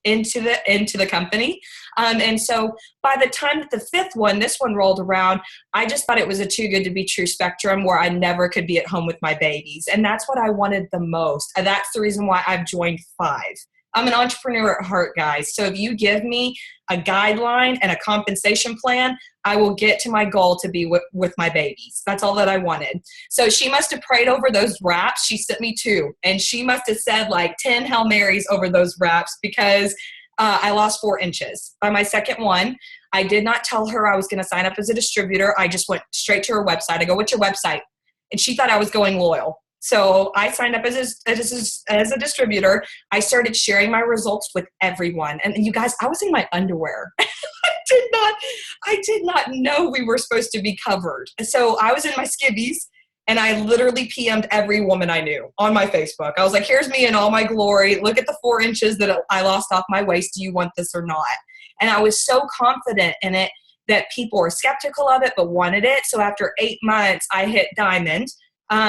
into the company. And so by the time that this one rolled around, I just thought it was a too good to be true spectrum where I never could be at home with my babies. And that's what I wanted the most. And that's the reason why I've joined 5. I'm an entrepreneur at heart, guys. So if you give me a guideline and a compensation plan, I will get to my goal to be with my babies. That's all that I wanted. So she must have prayed over those wraps. She sent me 2, and she must have said like 10 Hail Marys over those wraps because I lost 4 inches. By my second one, I did not tell her I was going to sign up as a distributor. I just went straight to her website. I go, what's your website? And she thought I was going loyal. So I signed up as a distributor. I started sharing my results with everyone. And you guys, I was in my underwear. I did not know we were supposed to be covered. So I was in my skivvies, and I literally PM'd every woman I knew on my Facebook. I was like, here's me in all my glory. Look at the 4 inches that I lost off my waist. Do you want this or not? And I was so confident in it that people were skeptical of it but wanted it. So after 8 months, I hit diamond.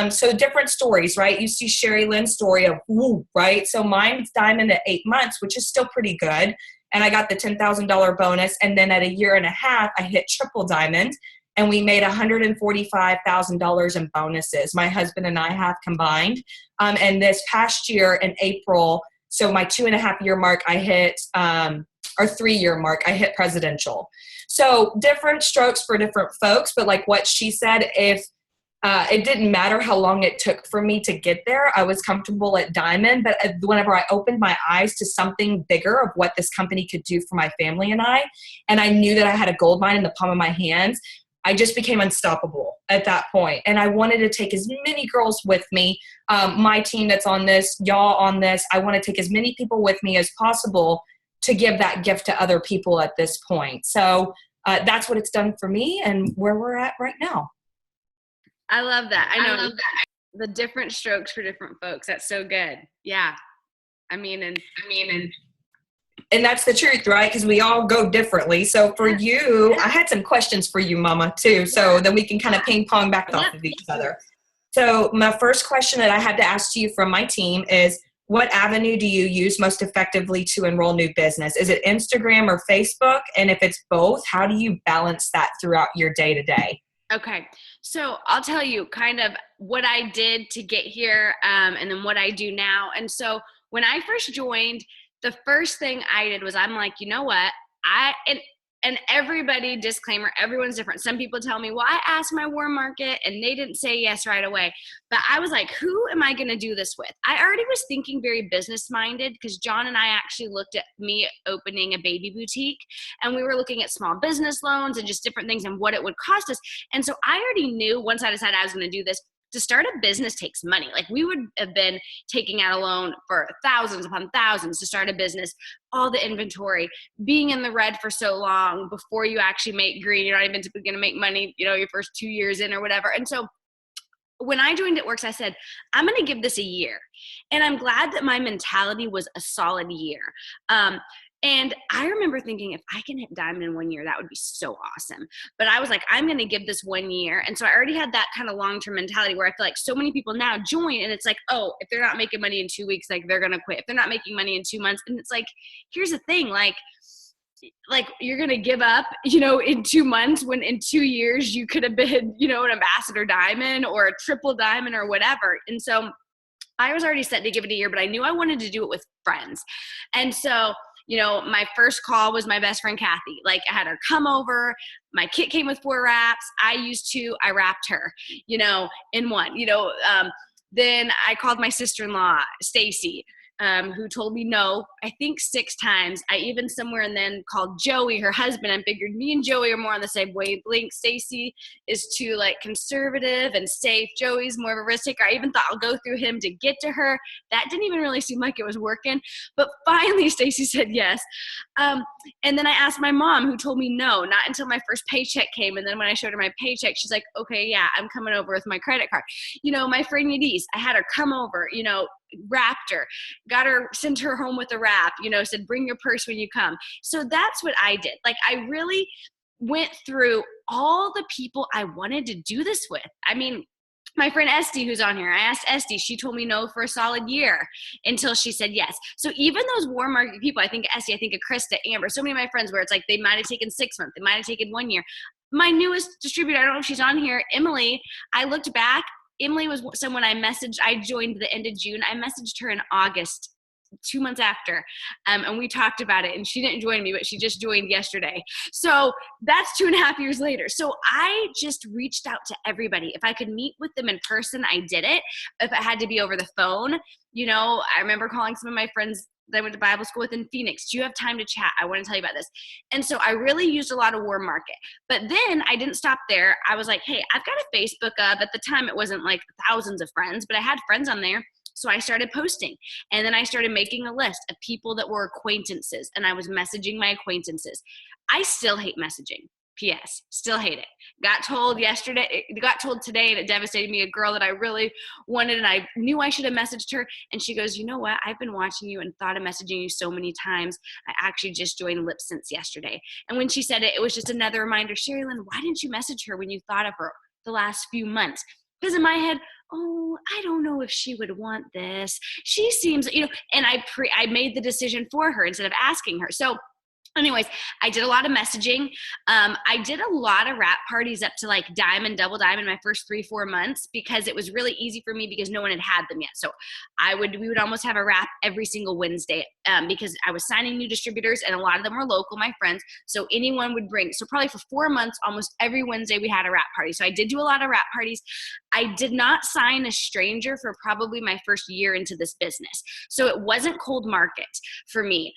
So different stories, right? You see Sherilynn's story of woo, right? So mine's diamond at 8 months, which is still pretty good. And I got the $10,000 bonus. And then at a year and a half, I hit triple diamond, and we made $145,000 in bonuses. My husband and I have combined. And this past year in April, so my 2.5-year mark, I hit, or 3-year mark, I hit presidential. So different strokes for different folks. But like what she said, if it didn't matter how long it took for me to get there. I was comfortable at diamond, but whenever I opened my eyes to something bigger of what this company could do for my family and I knew that I had a gold mine in the palm of my hands, I just became unstoppable at that point. And I wanted to take as many girls with me, my team that's on this, y'all on this. I want to take as many people with me as possible to give that gift to other people at this point. So that's what it's done for me and where we're at right now. I love that. I know the different strokes for different folks. That's so good. Yeah. And that's the truth, right? Because we all go differently. So for you, I had some questions for you, Mama, too. So then we can kind of ping pong back off of each other. So my first question that I had to ask you from my team is, what avenue do you use most effectively to enroll new business? Is it Instagram or Facebook? And if it's both, how do you balance that throughout your day-to-day? Okay. So I'll tell you kind of what I did to get here, and then what I do now. And so when I first joined, the first thing I did was I'm like, you know what? And everybody, disclaimer, everyone's different. Some people tell me, well, I asked my warm market and they didn't say yes right away. But I was like, who am I going to do this with? I already was thinking very business minded because John and I actually looked at me opening a baby boutique, and we were looking at small business loans and just different things and what it would cost us. And so I already knew once I decided I was going to do this, to start a business takes money. Like we would have been taking out a loan for thousands upon thousands to start a business, all the inventory, being in the red for so long before you actually make green. You're not even going to make money, your first 2 years in or whatever. And so when I joined It Works, I said, I'm going to give this a year. And I'm glad that my mentality was a solid year. And I remember thinking, if I can hit diamond in 1 year, that would be so awesome. But I was like, I'm going to give this 1 year. And so I already had that kind of long-term mentality where I feel like so many people now join and it's like, oh, if they're not making money in 2 weeks, like they're going to quit. If they're not making money in 2 months. And it's like, here's the thing, like you're going to give up, in 2 months when in 2 years you could have been, an ambassador diamond or a triple diamond or whatever. And so I was already set to give it a year, but I knew I wanted to do it with friends. And so my first call was my best friend, Kathy. Like I had her come over. My kit came with 4 wraps. I used 2. I wrapped her, in one, then I called my sister-in-law, Stacy, who told me no, I think 6 times. I even somewhere and then called Joey, her husband. I figured me and Joey are more on the same wavelength. Stacy is too conservative and safe. Joey's more of a risk taker. I even thought I'll go through him to get to her. That didn't even really seem like it was working. But finally, Stacy said yes. And then I asked my mom, who told me no, not until my first paycheck came. And then when I showed her my paycheck, she's like, okay, yeah, I'm coming over with my credit card. My friend Yadis, I had her come over, wrapped her, sent her home with a wrap, said, bring your purse when you come. So that's what I did. Like I really went through all the people I wanted to do this with. I mean, my friend Esty, who's on here, I asked Esty, she told me no for a solid year until she said yes. So even those warm market people, I think Esty, I think of Krista, Amber, so many of my friends where it's like they might have taken 6 months, they might have taken 1 year. My newest distributor, I don't know if she's on here, Emily, I looked back, Emily was someone I joined the end of June. I messaged her in August, 2 months after, and we talked about it, and she didn't join me, but she just joined yesterday. So that's 2.5 years later. So I just reached out to everybody. If I could meet with them in person, I did it. If it had to be over the phone, I remember calling some of my friends that I went to Bible school with in Phoenix. Do you have time to chat? I want to tell you about this. And so I really used a lot of warm market. But then I didn't stop there. I was like, hey, I've got a Facebook of, at the time it wasn't like thousands of friends, but I had friends on there. So I started posting, and then I started making a list of people that were acquaintances, and I was messaging my acquaintances. I still hate messaging. P.S. Still hate it. Got told today, and it devastated me, a girl that I really wanted, and I knew I should have messaged her, and she goes, you know what? I've been watching you and thought of messaging you so many times. I actually just joined Lip Sense yesterday. And when she said it, it was just another reminder, Sherilynn, why didn't you message her when you thought of her the last few months? Because in my head, oh, I don't know if she would want this. She seems, and I made the decision for her instead of asking her. So anyways, I did a lot of messaging. I did a lot of wrap parties up to like diamond, double diamond my first 3-4 months, because it was really easy for me because no one had them yet. So we would almost have a wrap every single Wednesday, because I was signing new distributors, and a lot of them were local, my friends. So anyone would bring, so probably for 4 months, almost every Wednesday we had a wrap party. So I did do a lot of wrap parties. I did not sign a stranger for probably my first year into this business. So it wasn't cold market for me.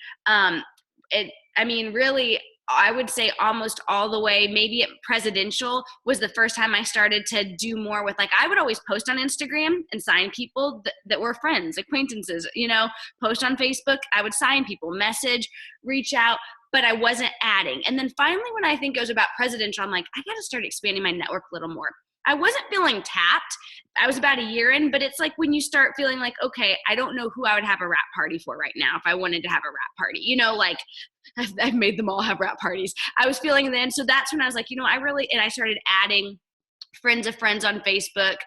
Really, I would say almost all the way, maybe at presidential was the first time I started to do more with, like, I would always post on Instagram and sign people that were friends, acquaintances, post on Facebook. I would sign people, message, reach out, but I wasn't adding. And then finally, when I think it was about presidential, I'm like, I got to start expanding my network a little more. I wasn't feeling tapped. I was about a year in, but it's like when you start feeling like, okay, I don't know who I would have a wrap party for right now if I wanted to have a wrap party, like I've made them all have wrap parties. I was feeling then. So that's when I was like, and I started adding friends of friends on Facebook,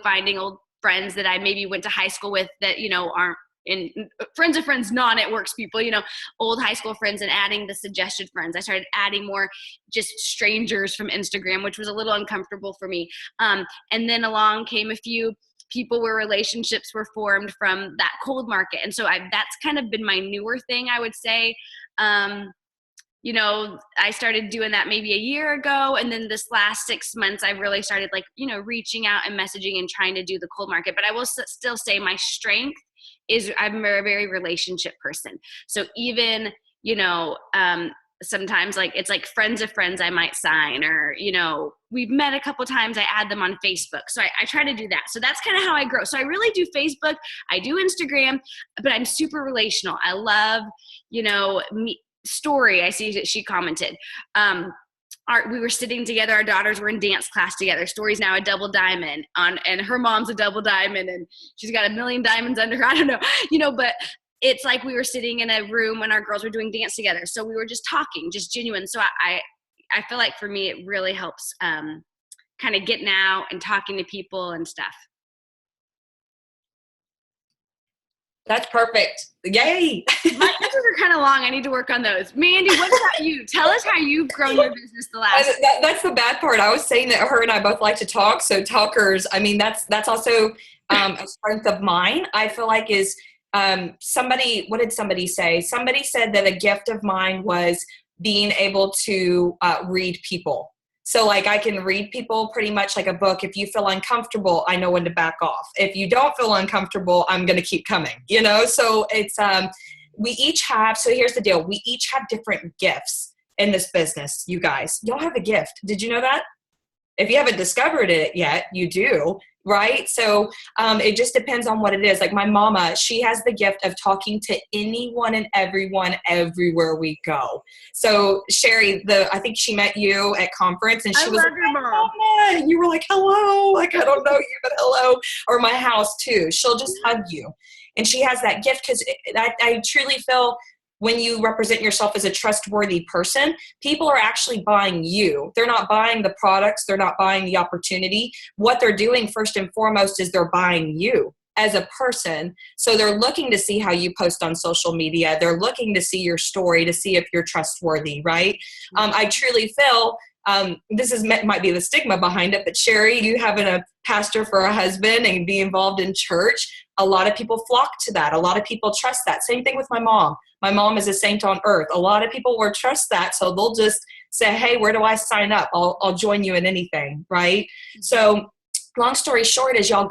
finding old friends that I maybe went to high school with that, aren't in friends of friends, non-networks people, old high school friends, and adding the suggested friends. I started adding more just strangers from Instagram, which was a little uncomfortable for me. And then along came a few people where relationships were formed from that cold market. And so that's kind of been my newer thing, I would say. I started doing that maybe a year ago. And then this last 6 months, I really started reaching out and messaging and trying to do the cold market. But I will still say my strength is I'm a very relationship person. So even, sometimes it's like friends of friends I might sign, or, we've met a couple times, I add them on Facebook. So I try to do that. So that's kind of how I grow. So I really do Facebook, I do Instagram, but I'm super relational. I love, Story, I see that she commented. We were sitting together, our daughters were in dance class together. Story's now a double diamond and her mom's a double diamond, and she's got 1 million diamonds under her. I don't know, but it's like we were sitting in a room when our girls were doing dance together. So we were just talking, just genuine. So I feel like for me, it really helps kind of getting out and talking to people and stuff. That's perfect. Yay. My answers are kind of long. I need to work on those. Mandy, what about you? Tell us how you've grown your business the last. That's the bad part. I was saying that her and I both like to talk. So talkers, that's also a strength of mine. I feel like is what did somebody say? Somebody said that a gift of mine was being able to read people. So I can read people pretty much like a book. If you feel uncomfortable, I know when to back off. If you don't feel uncomfortable, I'm going to keep coming, So it's, we each have, so here's the deal. We each have different gifts in this business, you guys. Y'all have a gift. Did you know that? If you haven't discovered it yet, you do, right? So it just depends on what it is. Like my mama, she has the gift of talking to anyone and everyone everywhere we go. So Sherry, I think she met you at conference, and she was like, your mom. and you were like, hello, I don't know you, but hello. Or my house too. She'll just hug you. And she has that gift because I truly feel when you represent yourself as a trustworthy person, people are actually buying you. They're not buying the products. They're not buying the opportunity. What they're doing first and foremost is they're buying you as a person. So they're looking to see how you post on social media. They're looking to see your story to see if you're trustworthy, right? I truly feel might be the stigma behind it, but Sherry, you having a pastor for a husband and be involved in church, a lot of people flock to that. A lot of people trust that. Same thing with my mom. My mom is a saint on earth. A lot of people will trust that. So they'll just say, hey, where do I sign up? I'll join you in anything. Right. So long story short is y'all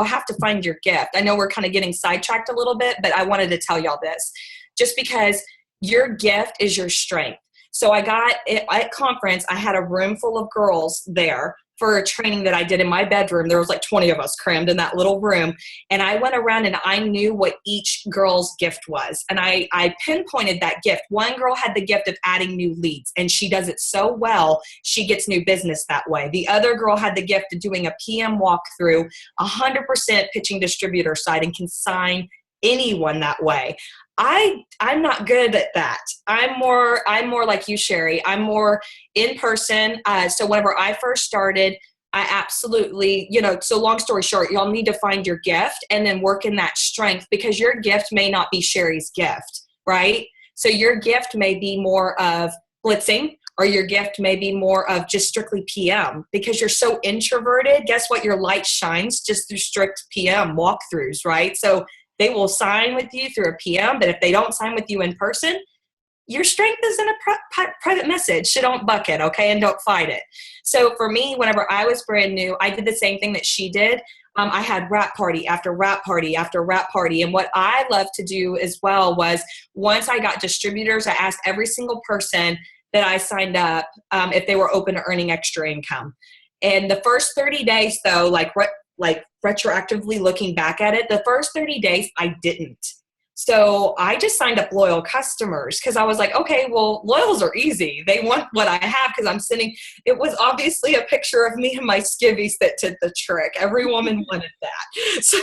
have to find your gift. I know we're kind of getting sidetracked a little bit, but I wanted to tell y'all this just because your gift is your strength. So at conference, I had a room full of girls there for a training that I did in my bedroom. There was like 20 of us crammed in that little room. And I went around and I knew what each girl's gift was. And I pinpointed that gift. One girl had the gift of adding new leads, and she does it so well, she gets new business that way. The other girl had the gift of doing a PM walkthrough, 100% pitching distributor side, and can sign anyone that way. I'm not good at that. I'm more like you, Sherry. I'm more in person. So whenever I first started, I absolutely, so long story short, y'all need to find your gift and then work in that strength, because your gift may not be Sherry's gift, right? So your gift may be more of blitzing, or your gift may be more of just strictly PM, because you're so introverted. Guess what? Your light shines just through strict PM walkthroughs, right? So they will sign with you through a PM, but if they don't sign with you in person, your strength is in a private message. So don't buck it, okay? And don't fight it. So for me, whenever I was brand new, I did the same thing that she did. I had wrap party after wrap party after wrap party. And what I love to do as well was, once I got distributors, I asked every single person that I signed up if they were open to earning extra income. And the first 30 days, though, like retroactively looking back at it, the first 30 days I didn't. So I just signed up loyal customers, because I was like, okay, well, loyals are easy. They want what I have, because it was obviously a picture of me and my skivvies that did the trick. Every woman wanted that. So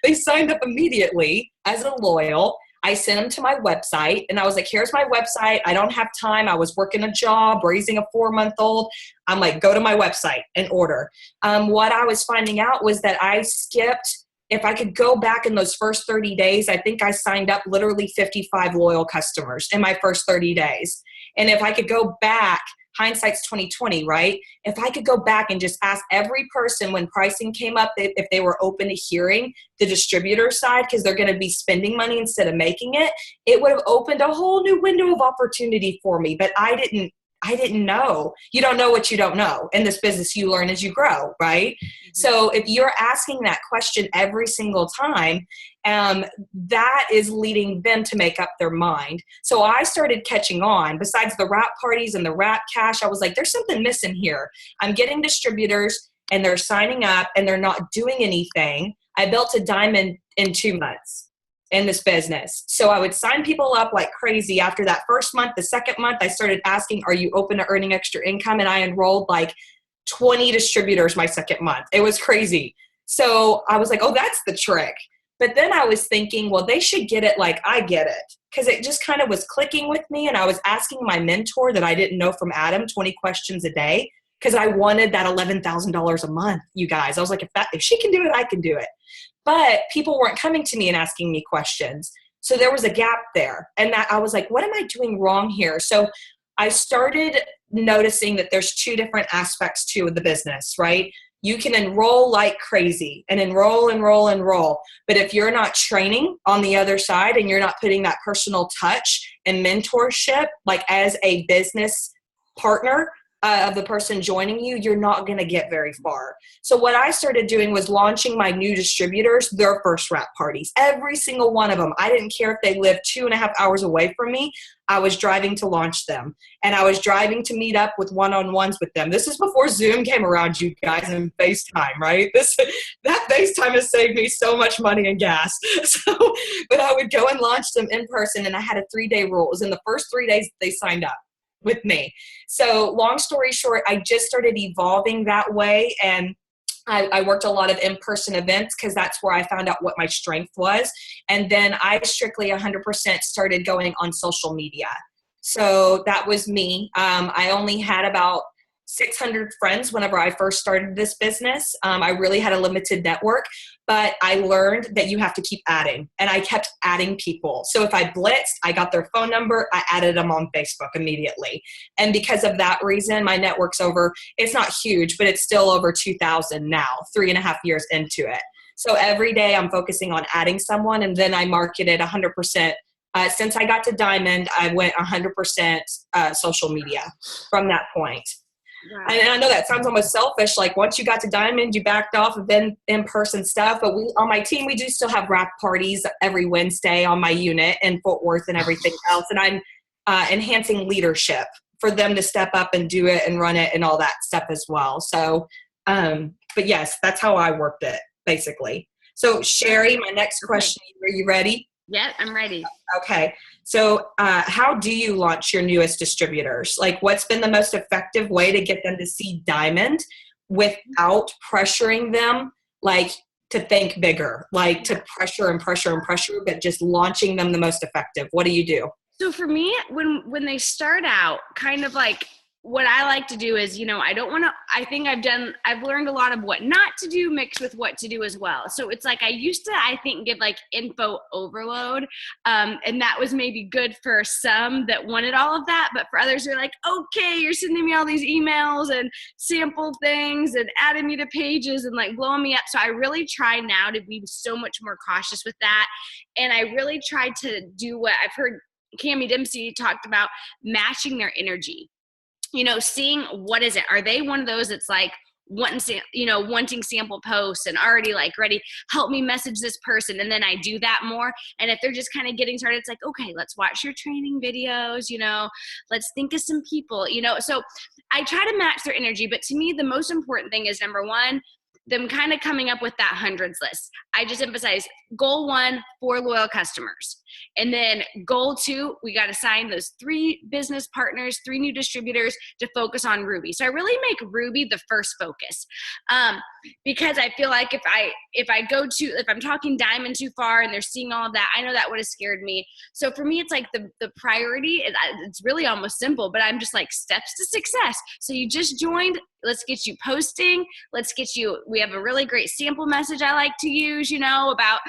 they signed up immediately as a loyal. I sent them to my website, and I was like, here's my website. I don't have time. I was working a job, raising a 4-month-old. I'm like, go to my website and order. What I was finding out was that I skipped, if I could go back in those first 30 days, I think I signed up literally 55 loyal customers in my first 30 days. And if I could go back, hindsight's 2020, right? If I could go back and just ask every person when pricing came up, if they were open to hearing the distributor side, because they're going to be spending money instead of making it, it would have opened a whole new window of opportunity for me. But I didn't know. You don't know what you don't know. In this business, you learn as you grow, right? Mm-hmm. So if you're asking that question every single time, that is leading them to make up their mind. So I started catching on. Besides the wrap parties and the wrap cash, I was like, there's something missing here. I'm getting distributors and they're signing up and they're not doing anything. I built a diamond in 2 months in this business. So I would sign people up like crazy. After that first month, the second month, I started asking, are you open to earning extra income? And I enrolled like 20 distributors my second month. It was crazy. So I was like, oh, that's the trick. But then I was thinking, well, they should get it like I get it, because it just kind of was clicking with me. And I was asking my mentor that I didn't know from Adam 20 questions a day, because I wanted that $11,000 a month, you guys. I was like, if she can do it, I can do it. But people weren't coming to me and asking me questions. So there was a gap there. And that I was like, what am I doing wrong here? So I started noticing that there's 2 different aspects to the business, right? You can enroll like crazy and enroll. But if you're not training on the other side and you're not putting that personal touch and mentorship, like as a business partner of the person joining you, you're not going to get very far. So what I started doing was launching my new distributors, their first wrap parties, every single one of them. I didn't care if they lived 2.5 hours away from me. I was driving to launch them, and I was driving to meet up with one-on-ones with them. This is before Zoom came around, you guys, and FaceTime, right? That FaceTime has saved me so much money and gas. But I would go and launch them in person, and I had a 3-day rule. It was in the first 3 days they signed up with me. So long story short, I just started evolving that way, and I worked a lot of in-person events because that's where I found out what my strength was. And then I strictly 100% started going on social media. So that was me. I only had about 600 friends whenever I first started this business. I really had a limited network, but I learned that you have to keep adding, and I kept adding people. So if I blitzed, I got their phone number, I added them on Facebook immediately. And because of that reason, my network's it's not huge, but it's still over 2,000 now, 3.5 years into it. So every day I'm focusing on adding someone, and then I marketed 100%. Since I got to Diamond, I went 100% social media from that point. Wow. And I know that sounds almost selfish. Like once you got to Diamond, you backed off of in-person stuff. But on my team, we do still have wrap parties every Wednesday on my unit in Fort Worth and everything else. And I'm enhancing leadership for them to step up and do it and run it and all that stuff as well. So, but yes, that's how I worked it basically. So Sherry, my next question, are you ready? Yeah, I'm ready. Okay. So how do you launch your newest distributors? Like what's been the most effective way to get them to see Diamond without pressuring them, like to think bigger, like to pressure and pressure and pressure, but just launching them the most effective? What do you do? So for me, when they start out, kind of like what I like to do is, I've learned a lot of what not to do mixed with what to do as well. So it's like I used to, I think, give like info overload. And that was maybe good for some that wanted all of that. But for others, they're like, okay, you're sending me all these emails and sample things and adding me to pages and like blowing me up. So I really try now to be so much more cautious with that. And I really try to do what I've heard Cami Dempsey talked about, matching their energy. Seeing what is it? Are they one of those that's like wanting sample posts and already like ready, help me message this person. And then I do that more. And if they're just kind of getting started, it's like, okay, let's watch your training videos, let's think of some people, so I try to match their energy. But to me, the most important thing is number one, them kind of coming up with that hundreds list. I just emphasize goal 1, 4 loyal customers. And then goal 2, we got to sign those 3 business partners, 3 new distributors to focus on Ruby. So I really make Ruby the first focus. Because I feel like if I'm talking Diamond too far and they're seeing all of that, I know that would have scared me. So for me, it's like the priority, it's really almost simple, but I'm just like steps to success. So you just joined, let's get you posting. We have a really great sample message I like to use, about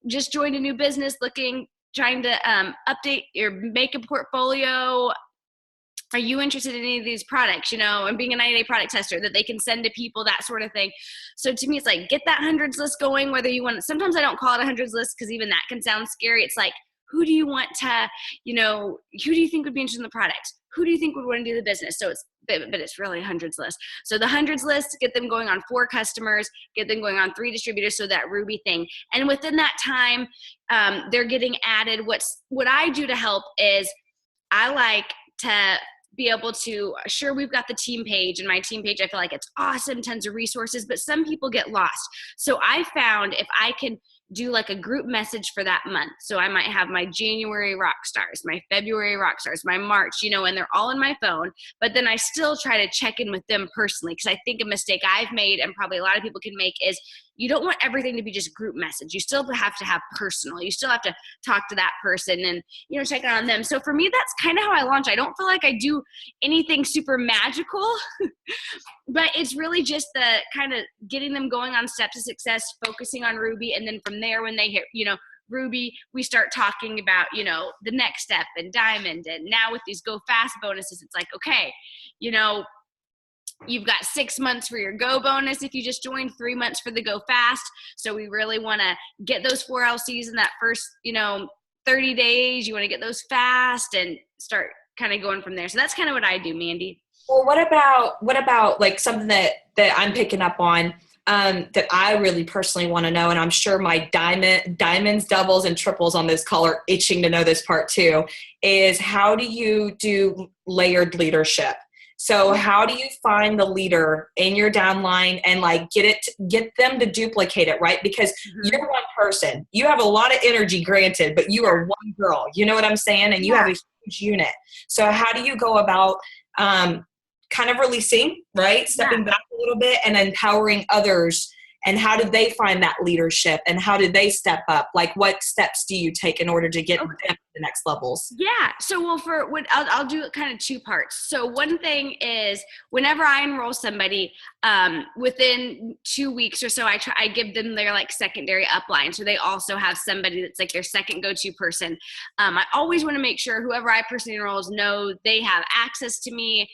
just joined a new business trying to update your makeup portfolio. Are you interested in any of these products, and being a 90-day product tester that they can send to people, that sort of thing. So to me, it's like, get that hundreds list going, whether you want, sometimes I don't call it a hundreds list because even that can sound scary. It's like, who do you want to, who do you think would be interested in the product? Who do you think would want to do the business? So it's really a hundreds list. So the hundreds list, get them going on 4 customers, get them going on 3 distributors. So that Ruby thing. And within that time, they're getting added. What I do to help is I like to be able to, sure, we've got the team page, and my team page, I feel like it's awesome, tons of resources, but some people get lost. So I found if I can do like a group message for that month. So I might have my January rock stars, my February rock stars, my March, and they're all in my phone, but then I still try to check in with them personally. Cause I think a mistake I've made, and probably a lot of people can make, is you don't want everything to be just group message. You still have to have personal. You still have to talk to that person and, check in on them. So for me, that's kind of how I launch. I don't feel like I do anything super magical, but it's really just the kind of getting them going on steps to success, focusing on Ruby. And then from there, when they hit, Ruby, we start talking about, the next step and Diamond. And now with these Go Fast bonuses, it's like, okay, you've got 6 months for your Go bonus if you just joined, 3 months for the Go Fast. So we really want to get those 4 LCs in that first, 30 days. You want to get those fast and start kind of going from there. So that's kind of what I do, Mandy. Well, what about like something that I'm picking up on that I really personally want to know, and I'm sure my diamonds, doubles, and triples on this call are itching to know this part too, is how do you do layered leadership? So how do you find the leader in your downline and like get them to duplicate it, right? Because you're one person. You have a lot of energy, granted, but you are one girl. You know what I'm saying? And you have a huge unit. So how do you go about kind of releasing, right? Stepping Yeah. back a little bit and empowering others. And how did they find that leadership, and how did they step up? Like, what steps do you take in order to get them to the next levels? Yeah. So, well, for what I'll do kind of two parts. So, one thing is whenever I enroll somebody, within 2 weeks or so, I give them their like secondary upline. So they also have somebody that's like their second go-to person. I always want to make sure whoever I personally enrolls know they have access to me,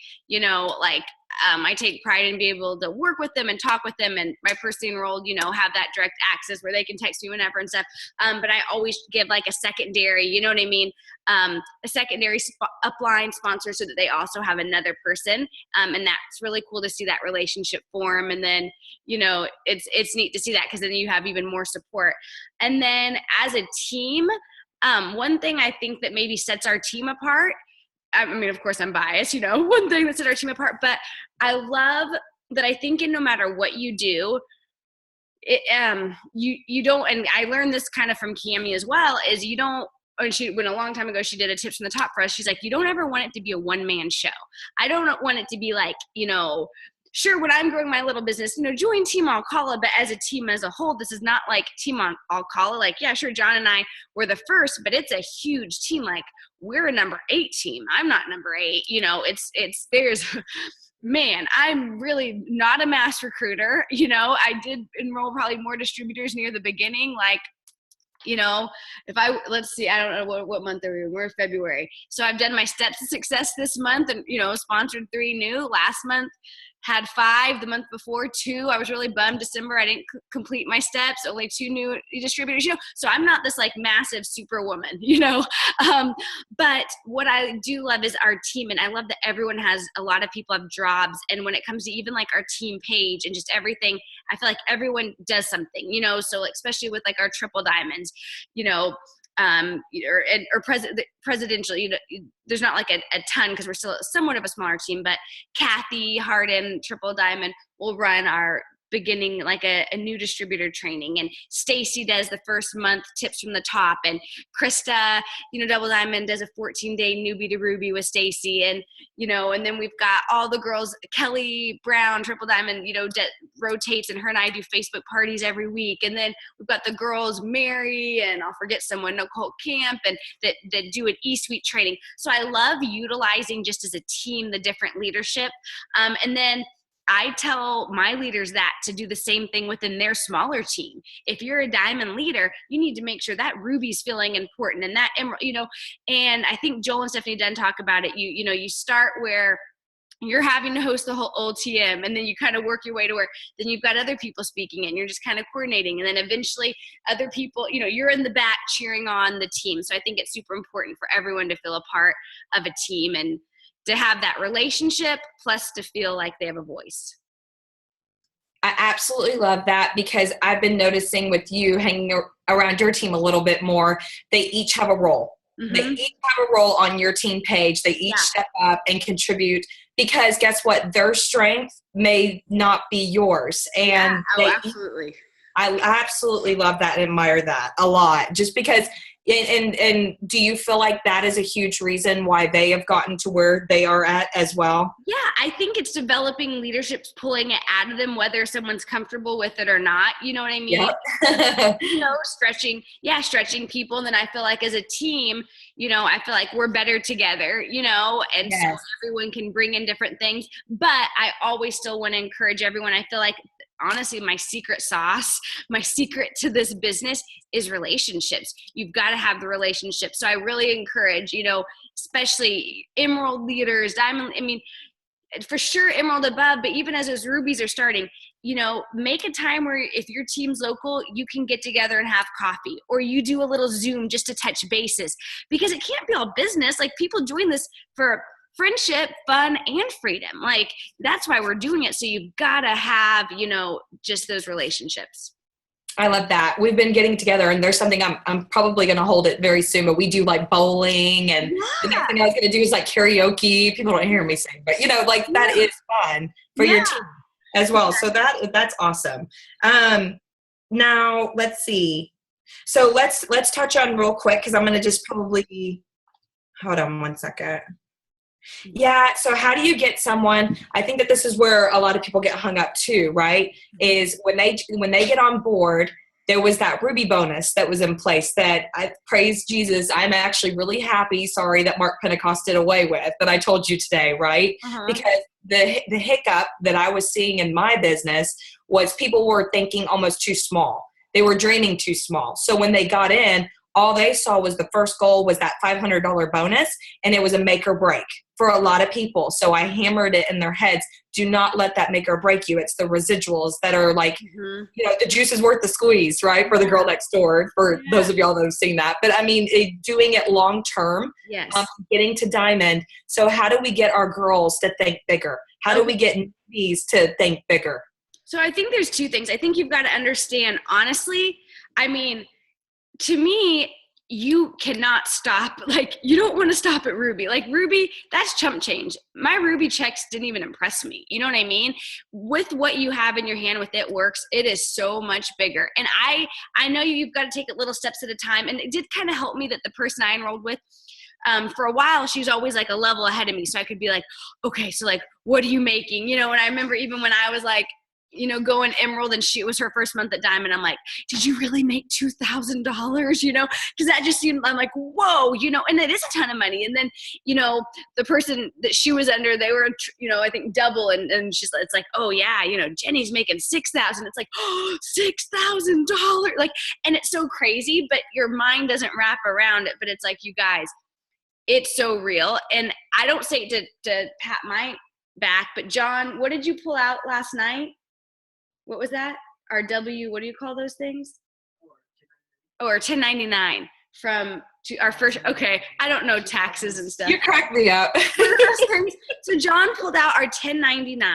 like, I take pride in being able to work with them and talk with them, and my personally enrolled, have that direct access where they can text me whenever and stuff. But I always give like a secondary, you know what I mean? A secondary upline sponsor so that they also have another person. And that's really cool to see that relationship form. And then, it's neat to see that because then you have even more support. And then as a team, one thing I think that maybe sets our team apart, I mean, of course I'm biased, one thing that set our team apart, but I love that I think no matter what you do, you don't, and I learned this kind of from Cami as well, is you don't, when a long time ago she did a tips from the top for us, she's like, you don't ever want it to be a one-man show. I don't want it to be like, sure, when I'm growing my little business, join Team Alcala, but as a team as a whole, this is not like Team Alcala. Like, yeah, sure, John and I were the first, but it's a huge team. Like, we're a number 8 team. I'm not number 8. There's, man, I'm really not a mass recruiter. I did enroll probably more distributors near the beginning. Like, let's see, I don't know what month are we in. We're in February. So I've done my steps to success this month and, sponsored 3 new. Last month had 5, the month before 2. I was really bummed. December, I didn't complete my steps, only 2 new distributors, so I'm not this like massive superwoman, but what I do love is our team. And I love that everyone has, a lot of people have jobs. And when it comes to even like our team page and just everything, I feel like everyone does something, so like, especially with like our triple diamonds, or presidential, there's not like a ton because we're still somewhat of a smaller team, but Kathy Harden, Triple Diamond, will run our beginning, like a new distributor training, and Stacy does the first month tips from the top, and Krista, Double Diamond does a 14-day newbie to Ruby with Stacy, and and then we've got all the girls, Kelly Brown, Triple Diamond, rotates, and her and I do Facebook parties every week, and then we've got the girls, Mary, and I'll forget someone, Nicole Camp, and that do an E-Suite training. So I love utilizing just as a team the different leadership, and then I tell my leaders that to do the same thing within their smaller team. If you're a diamond leader, you need to make sure that Ruby's feeling important, and that, and I think Joel and Stephanie Dunn talk about it. You start where you're having to host the whole OTM, and then you kind of work your way to where then you've got other people speaking and you're just kind of coordinating. And then eventually other people, you're in the back cheering on the team. So I think it's super important for everyone to feel a part of a team and to have that relationship, plus to feel like they have a voice. I absolutely love that, because I've been noticing with you hanging around your team a little bit more, they each have a role. Mm-hmm. They each have a role on your team page. They each step up and contribute, because guess what? Their strength may not be yours. And absolutely. I absolutely love that and admire that a lot, just because. And do you feel like that is a huge reason why they have gotten to where they are at as well? Yeah, I think it's developing leadership, pulling it out of them, whether someone's comfortable with it or not. You know what I mean? Yep. Stretching people. And then I feel like as a team, I feel like we're better together, and yes. So everyone can bring in different things. But I always still want to encourage everyone. I feel like, honestly, my secret sauce, my secret to this business is relationships. You've got to have the relationship. So I really encourage, especially emerald leaders, diamond, for sure emerald above, but even as those rubies are starting, make a time where if your team's local, you can get together and have coffee, or you do a little Zoom just to touch bases, because it can't be all business. Like, people join this for friendship, fun, and freedom. Like, that's why we're doing it. So you've got to have, just those relationships. I love that. We've been getting together, and there's something I'm probably going to hold it very soon, but we do like bowling, and the next thing I was going to do is like karaoke. People don't hear me sing, but that is fun for your team as well. So that's awesome. Now let's see. So let's touch on real quick, because I'm going to just probably, hold on one second. Yeah. So how do you get someone? I think that this is where a lot of people get hung up too, right? Is when they get on board, there was that Ruby bonus that was in place that I praise Jesus. I'm actually really happy. Sorry that Mark Pentecost did away with that I told you today, right? Uh-huh. Because the hiccup that I was seeing in my business was people were thinking almost too small. They were dreaming too small. So when they got in, all they saw was the first goal was that $500 bonus, and it was a make or break for a lot of people. So I hammered it in their heads. Do not let that make or break you. It's the residuals that are like, Mm-hmm. the juice is worth the squeeze, right? For the girl next door, for Yeah. those of y'all that have seen that. But I mean, doing it long term, Yes. getting to diamond. So how do we get our girls to think bigger? How do we get these to think bigger? So I think there's two things. I think you've got to understand, honestly, I mean, to me, you cannot stop. Like, you don't want to stop at Ruby. Like, Ruby, that's chump change. My Ruby checks didn't even impress me. You know what I mean? With what you have in your hand, with It Works, it is so much bigger. And I know you've got to take it little steps at a time. And it did kind of help me that the person I enrolled with, for a while, she was always like a level ahead of me. So I could be like, okay, so like, what are you making? And I remember even when I was like, going emerald and it was her first month at diamond, I'm like, did you really make $2,000? Because that just seemed, I'm like, whoa, and it is a ton of money. And then, the person that she was under, they were, I think double. And it's like, oh yeah, Jenny's making 6,000. It's like, oh, $6,000. Like, and it's so crazy, but your mind doesn't wrap around it. But it's like, you guys, it's so real. And I don't say it to pat my back, but John, what did you pull out last night? What was that? What do you call those things? Or 1099 from our first, okay, I don't know taxes and stuff. You cracked me up. So John pulled out our 1099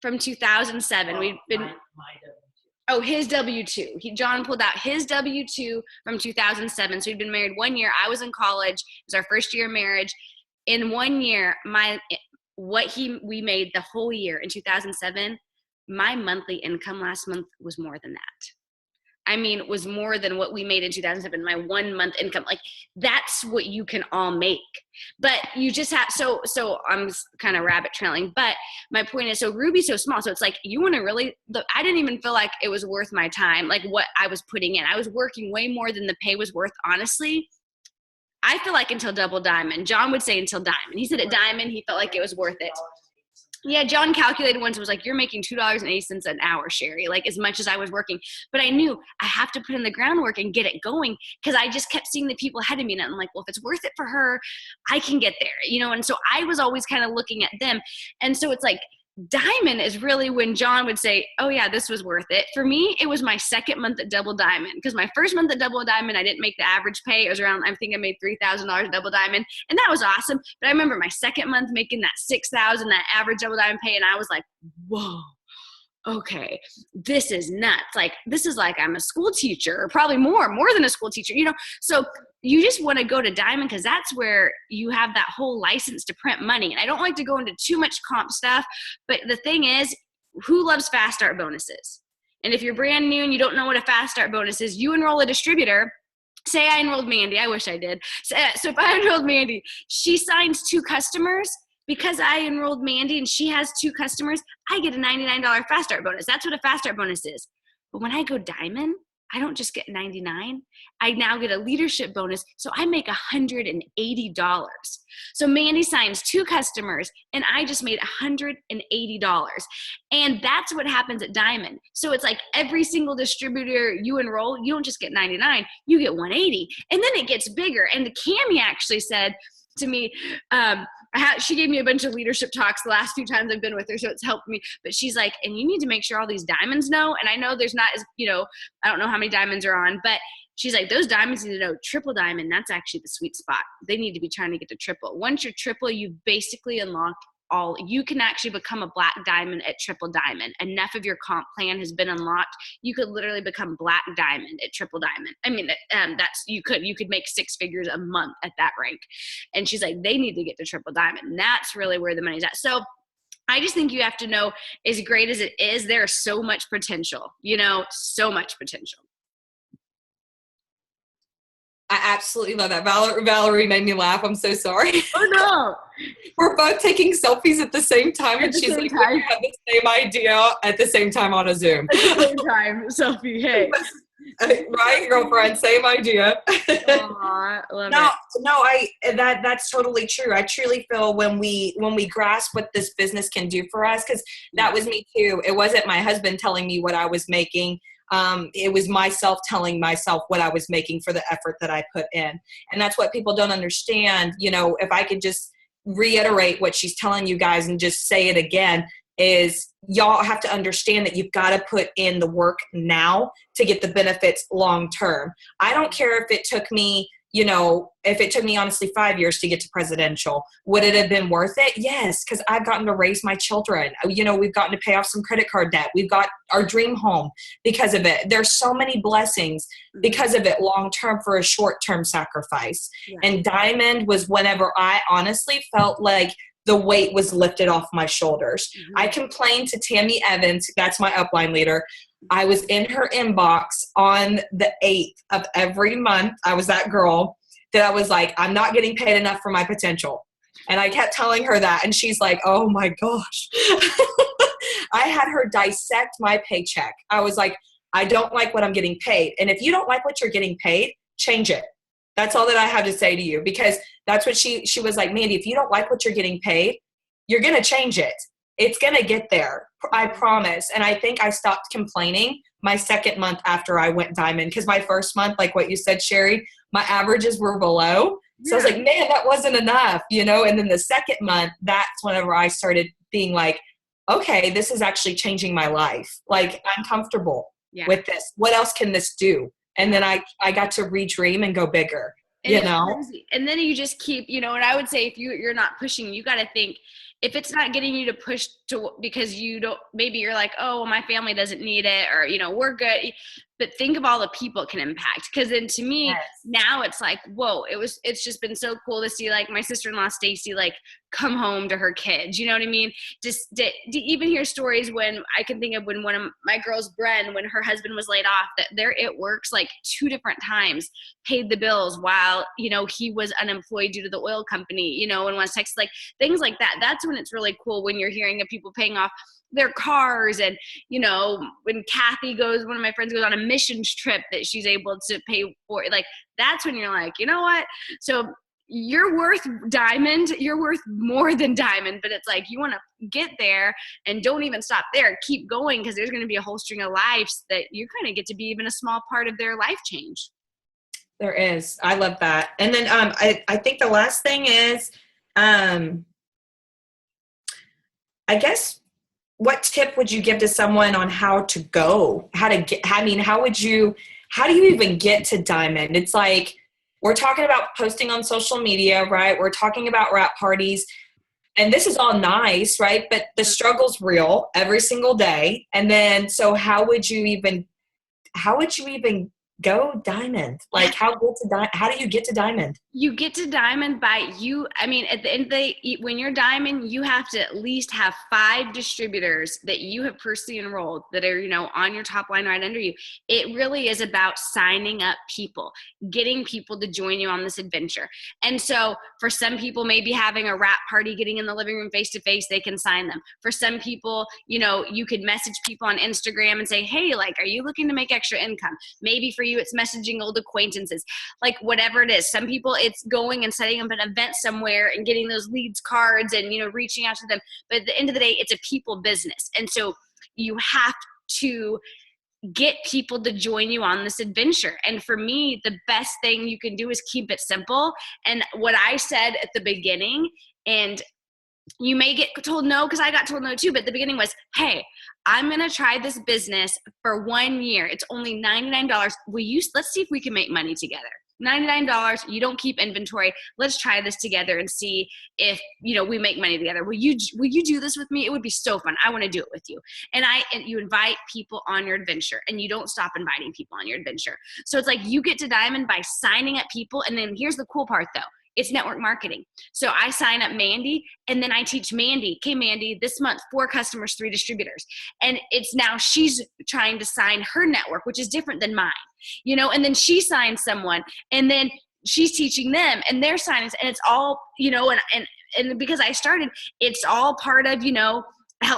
from 2007. We've been, his W-2. John pulled out his W-2 from 2007. So we'd been married 1 year. I was in college. It was our first year of marriage. In 1 year, we made the whole year in 2007, my monthly income last month was more than that. I mean, it was more than what we made in 2007, my 1 month income. Like, that's what you can all make. But you just have, so I'm kind of rabbit trailing, but my point is, so Ruby's so small. So it's like, you want to really, I didn't even feel like it was worth my time, like what I was putting in. I was working way more than the pay was worth, honestly. I feel like until double diamond. John would say until diamond. He said at diamond, he felt like it was worth it. Yeah, John calculated once, was like, you're making $2.80 an hour, Sherry, like as much as I was working. But I knew I have to put in the groundwork and get it going, because I just kept seeing the people ahead of me. And I'm like, well, if it's worth it for her, I can get there, And so I was always kind of looking at them. And so it's like, diamond is really when John would say, oh yeah, this was worth it. For me, it was my second month at double diamond, because my first month at double diamond, I didn't make the average pay. It was around, I think I made $3,000 double diamond, and that was awesome. But I remember my second month making that 6,000, that average double diamond pay, and I was like, whoa, okay, this is nuts. Like, this is like I'm a school teacher, or probably more than a school teacher, So you just want to go to diamond, because that's where you have that whole license to print money. And I don't like to go into too much comp stuff, but the thing is, who loves fast start bonuses? And if you're brand new and you don't know what a fast start bonus is, you enroll a distributor. Say I enrolled Mandy. I wish I did. So if I enrolled Mandy, she signs 2 customers. Because I enrolled Mandy and she has 2 customers, I get a $99 fast start bonus. That's what a fast start bonus is. But when I go diamond, I don't just get 99. I now get a leadership bonus. So I make $180. So Mandy signs 2 customers and I just made $180. And that's what happens at diamond. So it's like every single distributor you enroll, you don't just get 99, you get 180. And then it gets bigger. And Cammie actually said to me, she gave me a bunch of leadership talks the last few times I've been with her, so it's helped me. But she's like, and you need to make sure all these diamonds know. And I know there's not as, I don't know how many diamonds are on, but she's like, those diamonds need to know triple diamond. That's actually the sweet spot. They need to be trying to get to triple. Once you're triple, you basically unlock you can actually become a black diamond at triple diamond. Enough of your comp plan has been unlocked. You could literally become black diamond at triple diamond. I mean, you could make 6 figures a month at that rank. And she's like, they need to get to triple diamond. And that's really where the money's at. So I just think you have to know, as great as it is, there's so much potential, so much potential. I absolutely love that. Valerie made me laugh. I'm so sorry. Oh no. We're both taking selfies at the same time, At and the she's same like, "We time. have the same idea at the same time on a Zoom." At the same time. Selfie. Hey. Right, girlfriend? Same idea. Aw, love No, it. no, that's totally true. I truly feel when we grasp what this business can do for us, because that Yeah. was me too. It wasn't my husband telling me what I was making. It was myself telling myself what I was making for the effort that I put in. And that's what people don't understand. You know, if I could just reiterate what she's telling you guys and just say it again, is y'all have to understand that you've got to put in the work now to get the benefits long term. I don't care if it took me, you know, if it took me honestly 5 years to get to presidential, would it have been worth it? Yes, because I've gotten to raise my children. You know, we've gotten to pay off some credit card debt. We've got our dream home because of it. There's so many blessings because of it long term for a short term sacrifice. Yeah. And Diamond was whenever I honestly felt like the weight was lifted off my shoulders. I complained to Tammy Evans, that's my upline leader. I was in her inbox on the 8th of every month. I was that girl that I was like, I'm not getting paid enough for my potential. And I kept telling her that. And she's like, oh my gosh. I had her dissect my paycheck. I was like, I don't like what I'm getting paid. And if you don't like what you're getting paid, change it. That's all that I have to say to you, because that's what she was like, Mandy, if you don't like what you're getting paid, you're going to change it. It's going to get there. I promise. And I think I stopped complaining my second month after I went diamond, because my first month, like what you said, Sherry, my averages were below. So I was like, man, that wasn't enough, you know? And then the second month, that's whenever I started being like, okay, this is actually changing my life. Like, I'm comfortable with this. What else can this do? And then I got to redream and go bigger, and you know? crazy. And then you just keep, you know, and I would say if you're not pushing, you got to think, if it's not getting you to push to, because you don't, maybe you're like, oh, well, my family doesn't need it, or, you know, we're good. But think of all the people it can impact. Because then to me, now it's like, whoa, it's just been so cool to see like my sister-in-law, Stacy, like come home to her kids. You know what I mean? Just to even hear stories when I can think of when one of my girls, Bren, when her husband was laid off, that it works like 2 different times, paid the bills while, you know, he was unemployed due to the oil company, you know, in West Texas, like things like that. That's when it's really cool, when you're hearing of people paying off their cars. And, you know, when Kathy goes, one of my friends goes on a missions trip that she's able to pay for, like, that's when you're like, you know what? So you're worth diamond, you're worth more than diamond, but it's like, you want to get there and don't even stop there. Keep going, because there's going to be a whole string of lives that you kind of get to be even a small part of their life change. There is. I love that. And then I think the last thing is, I guess, what tip would you give to someone on how to go? How to get, I mean, how do you even get to diamond? It's like, we're talking about posting on social media, right? We're talking about wrap parties, and this is all nice, right? But the struggle's real every single day. And then, so how would you even go diamond? Like, how do you get to diamond? You get to diamond by I mean, at the end of the day, when you're diamond, you have to at least have 5 distributors that you have personally enrolled that are, you know, on your top line right under you. It really is about signing up people, getting people to join you on this adventure. And so for some people, maybe having a wrap party, getting in the living room face to face, they can sign them. For some people, you know, you could message people on Instagram and say, hey, like, are you looking to make extra income? Maybe for you, it's messaging old acquaintances, like whatever it is. Some people, it's going and setting up an event somewhere and getting those leads cards and, you know, reaching out to them. But at the end of the day, it's a people business. And so you have to get people to join you on this adventure. And for me, the best thing you can do is keep it simple. And what I said at the beginning, and you may get told no, because I got told no too, but the beginning was, hey, I'm going to try this business for 1 year. It's only $99. Let's see if we can make money together. $99. You don't keep inventory. Let's try this together and see if, you know, we make money together. Will you do this with me? It would be so fun. I want to do it with you. And you invite people on your adventure, and you don't stop inviting people on your adventure. So it's like, you get to diamond by signing up people. And then here's the cool part though. It's network marketing. So I sign up Mandy, and then I teach Mandy, okay, Mandy, this month, 4 customers, 3 distributors. And it's now she's trying to sign her network, which is different than mine, and then she signs someone, and then she's teaching them, and they're signing, and it's all, and because I started, it's all part of,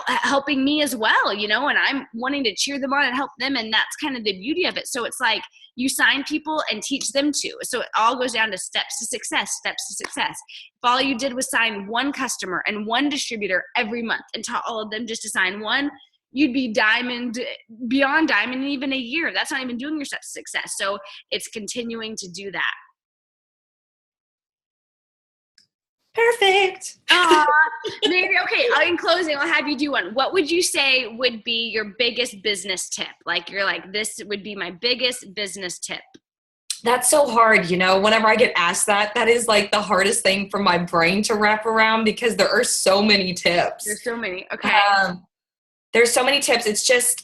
helping me as well, and I'm wanting to cheer them on and help them. And that's kind of the beauty of it. So it's like you sign people and teach them too. So it all goes down to steps to success, steps to success. If all you did was sign one customer and one distributor every month and taught all of them just to sign one, you'd be beyond diamond in even a year. That's not even doing your steps to success. So it's continuing to do that. Perfect. Maybe, okay, in closing, I'll have you do one. What would you say would be your biggest business tip? Like, you're like, this would be my biggest business tip. That's so hard. Whenever I get asked that is like the hardest thing for my brain to wrap around, because there are so many tips. There's so many. Okay. There's so many tips. It's just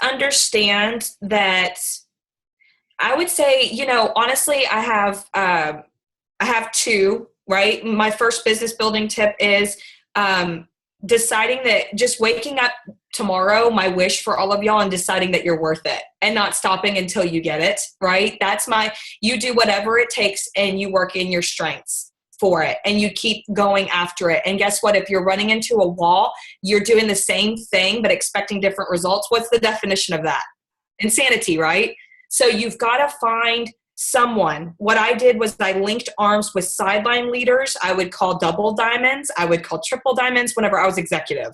understand that. I would say, honestly, I have 2, right? My first business building tip is deciding that, just waking up tomorrow, my wish for all of y'all, and deciding that you're worth it and not stopping until you get it, right? You do whatever it takes and you work in your strengths for it and you keep going after it. And guess what? If you're running into a wall, you're doing the same thing but expecting different results. What's the definition of that? Insanity, right? So you've got to find someone. What I did was I linked arms with sideline leaders. I would call double diamonds. I would call triple diamonds whenever I was executive.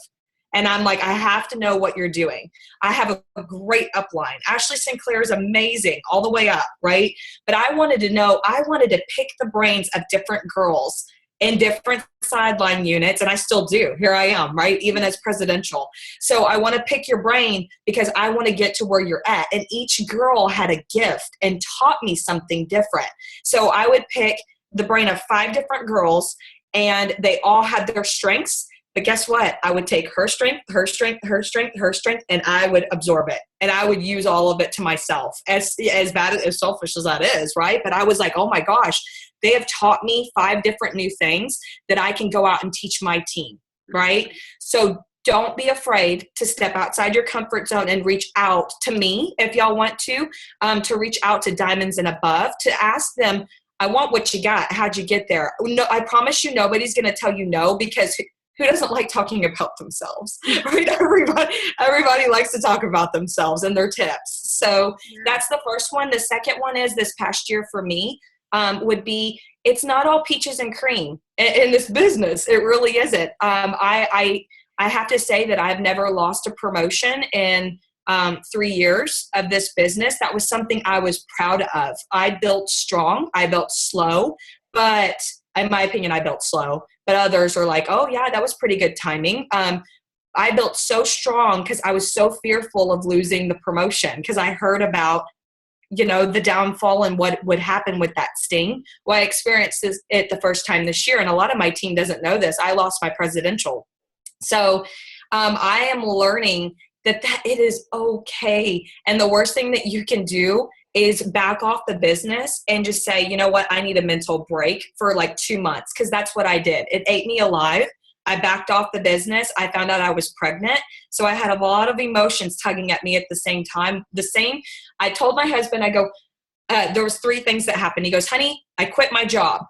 And I'm like, I have to know what you're doing. I have a great upline. Ashley Sinclair is amazing all the way up, right? But I wanted to pick the brains of different girls in different sideline units, and I still do. Here I am, right? Even as presidential. So I want to pick your brain because I want to get to where you're at. And each girl had a gift and taught me something different. So I would pick the brain of 5 different girls, and they all had their strengths. But guess what? I would take her strength, her strength, her strength, her strength, and I would absorb it. And I would use all of it to myself, as bad, as selfish as that is, right? But I was like, oh my gosh, they have taught me 5 different new things that I can go out and teach my team, right? So don't be afraid to step outside your comfort zone and reach out to me if y'all want to reach out to diamonds and above, to ask them, I want what you got. How'd you get there? No, I promise you nobody's going to tell you no, because who doesn't like talking about themselves, right? Everybody likes to talk about themselves and their tips. So that's the first one. The second one is, this past year for me would be, it's not all peaches and cream in this business. It really isn't. I have to say that I've never lost a promotion in 3 years of this business. That was something I was proud of. I built strong. I built slow, but in my opinion, I built slow. But others are like, oh yeah, that was pretty good timing. I built so strong because I was so fearful of losing the promotion, because I heard about, the downfall and what would happen with that sting. Well, I experienced it the first time this year, and a lot of my team doesn't know this. I lost my presidential. So I am learning that it is okay. And the worst thing that you can do is back off the business and just say, you know what, I need a mental break for like 2 months, because that's what I did. It ate me alive. I backed off the business. I found out I was pregnant. So I had a lot of emotions tugging at me at the same time. I told my husband, I go, there was 3 things that happened. He goes, honey, I quit my job.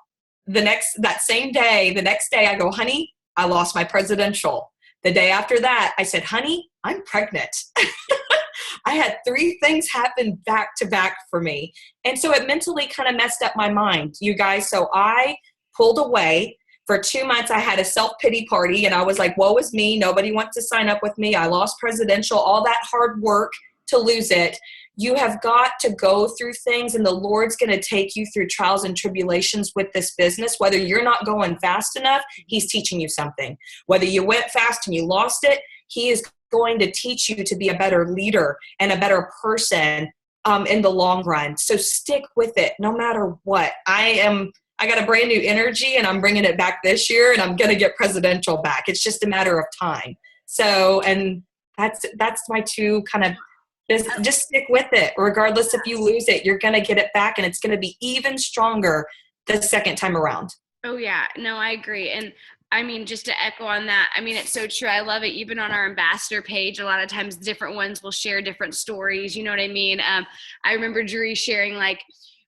The next day, I go, honey, I lost my presidential. The day after that, I said, honey, I'm pregnant. I had 3 things happen back to back for me. And so it mentally kind of messed up my mind, you guys. So I pulled away. For 2 months, I had a self-pity party, and I was like, woe is me. Nobody wants to sign up with me. I lost presidential, all that hard work to lose it. You have got to go through things, and the Lord's going to take you through trials and tribulations with this business. Whether you're not going fast enough, He's teaching you something. Whether you went fast and you lost it, He is going to teach you to be a better leader and a better person in the long run. So stick with it no matter what. I got a brand new energy, and I'm bringing it back this year, and I'm going to get presidential back. It's just a matter of time. So, and that's my 2 kind of Just stick with it. Regardless if you lose it, you're going to get it back, and it's going to be even stronger the second time around. Oh yeah, no, I agree. And I mean, just to echo on that, I mean, it's so true. I love it. Even on our ambassador page, a lot of times different ones will share different stories. You know what I mean? I remember Drew sharing like,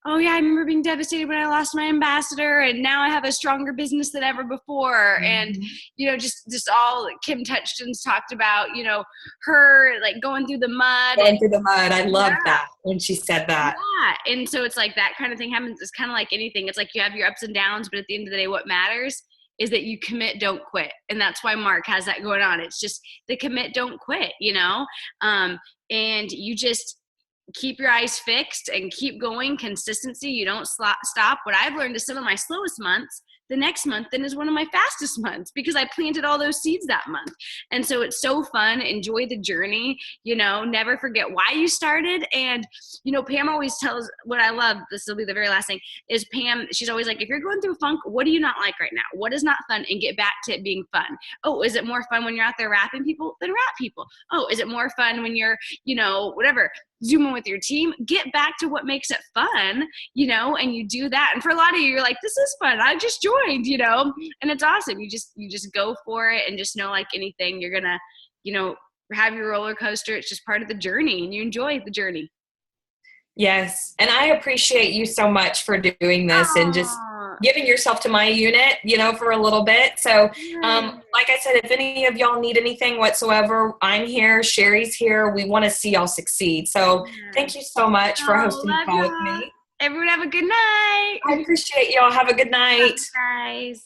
oh yeah, I remember being devastated when I lost my ambassador, and now I have a stronger business than ever before. Mm-hmm. And, you know, just all Kim Touchton's talked about, you know, her like going through the mud. I love that when she said that. Yeah. And so it's like that kind of thing happens. It's kind of like anything. It's like you have your ups and downs, but at the end of the day, what matters is that you commit, don't quit. And that's why Mark has that going on. It's just the commit, don't quit, you know? And you just keep your eyes fixed and keep going. Consistency. You don't stop. What I've learned is some of my slowest months, the next month then is one of my fastest months, because I planted all those seeds that month. And so it's so fun. Enjoy the journey, you know, never forget why you started. And, you know, Pam always tells, what I love, this will be the very last thing, is Pam, she's always like, if you're going through funk, what do you not like right now? What is not fun? And get back to it being fun. Oh, is it more fun when you're out there rapping people? Then rap people. Oh, is it more fun when you're, you know, whatever, zooming with your team? Get back to what makes it fun, you know, and you do that. And for a lot of you, you're like, this is fun. I just joined, you know, and it's awesome. You just go for it, and just know, like anything, you're going to, you know, have your roller coaster. It's just part of the journey, and you enjoy the journey. Yes. And I appreciate you so much for doing this and just giving yourself to my unit, you know, for a little bit. So, like I said, if any of y'all need anything whatsoever, I'm here. Sherry's here. We want to see y'all succeed. So thank you so much for hosting the call with me. Everyone have a good night. I appreciate y'all. Have a good night. Bye, guys.